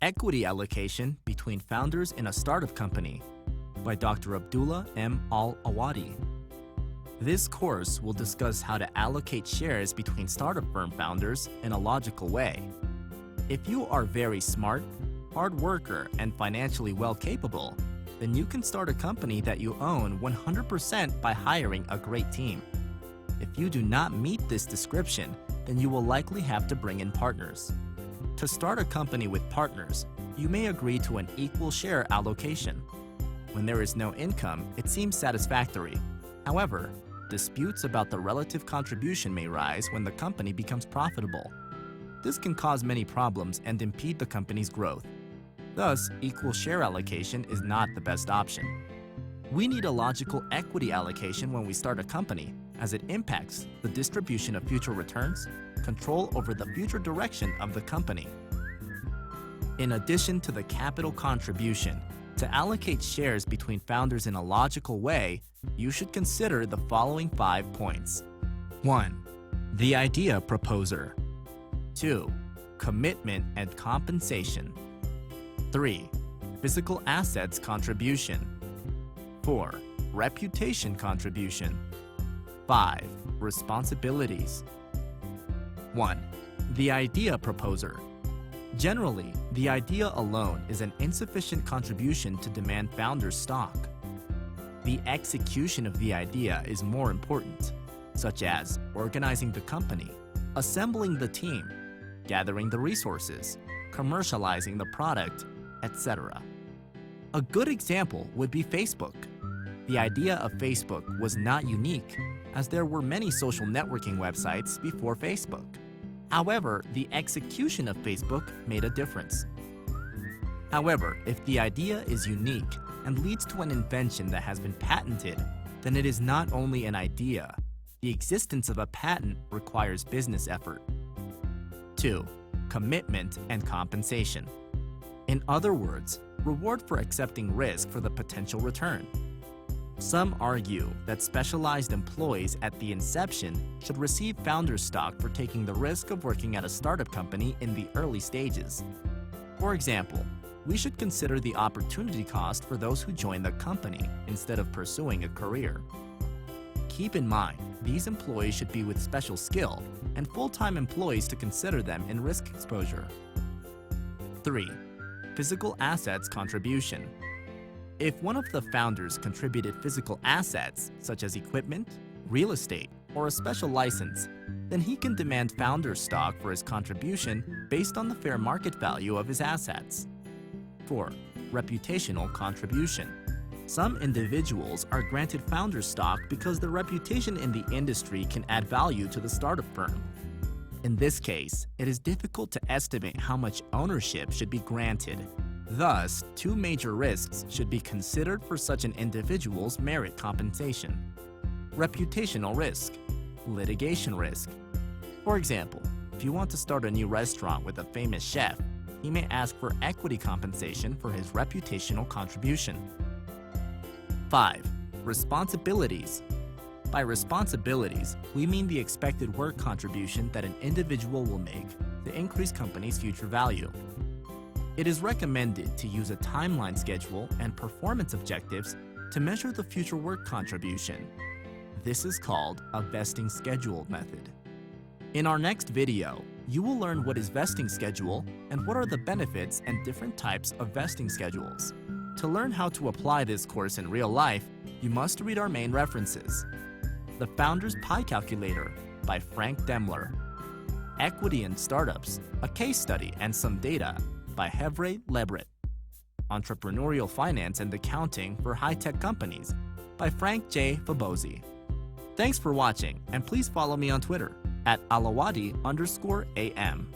Equity Allocation Between Founders in a Startup Company by Dr. Abdullah M. Al-Awadi. This course will discuss how to allocate shares between startup firm founders in a logical way. If you are very smart, hard worker, and financially well capable, then you can start a company that you own 100% by hiring a great team. If you do not meet this description, then you will likely have to bring in partners. To start a company with partners, you may agree to an equal share allocation. When there is no income, it seems satisfactory. However, disputes about the relative contribution may rise when the company becomes profitable. This can cause many problems and impede the company's growth. Thus, equal share allocation is not the best option. We need a logical equity allocation when we start a company, as it impacts the distribution of future returns, control over the future direction of the company. In addition to the capital contribution, to allocate shares between founders in a logical way, you should consider the following 5 points. 1. The idea proposer. 2. Commitment and compensation. 3. Physical assets contribution. 4. Reputation contribution. 5. Responsibilities. 1. The idea proposer. Generally, the idea alone is an insufficient contribution to demand founders' stock. The execution of the idea is more important, such as organizing the company, assembling the team, gathering the resources, commercializing the product, etc. A good example would be Facebook. The idea of Facebook was not unique, as there were many social networking websites before Facebook. However, the execution of Facebook made a difference. However, if the idea is unique and leads to an invention that has been patented, then it is not only an idea. The existence of a patent requires business effort. 2. Commitment and compensation. In other words, reward for accepting risk for the potential return. Some argue that specialized employees at the inception should receive founder stock for taking the risk of working at a startup company in the early stages. For example, we should consider the opportunity cost for those who join the company instead of pursuing a career. Keep in mind, these employees should be with special skill and full-time employees to consider them in risk exposure. 3. Physical assets contribution. If one of the founders contributed physical assets, such as equipment, real estate, or a special license, then he can demand founder stock for his contribution based on the fair market value of his assets. 4. Reputational contribution. Some individuals are granted founder stock because their reputation in the industry can add value to the startup firm. In this case, it is difficult to estimate how much ownership should be granted. Thus, 2 major risks should be considered for such an individual's merit compensation. Reputational risk, litigation risk. For example, if you want to start a new restaurant with a famous chef, he may ask for equity compensation for his reputational contribution. 5. Responsibilities. By responsibilities, we mean the expected work contribution that an individual will make to increase company's future value. It is recommended to use a timeline schedule and performance objectives to measure the future work contribution. This is called a vesting schedule method. In our next video, you will learn what is vesting schedule and what are the benefits and different types of vesting schedules. To learn how to apply this course in real life, you must read our main references. The Founder's Pie Calculator by Frank Demler. Equity in Startups, a Case Study and Some Data by Hevre Lebret. Entrepreneurial Finance and Accounting for High-Tech Companies by Frank J. Fabosi. Thanks for watching, and please follow me on Twitter at @alawadi_am.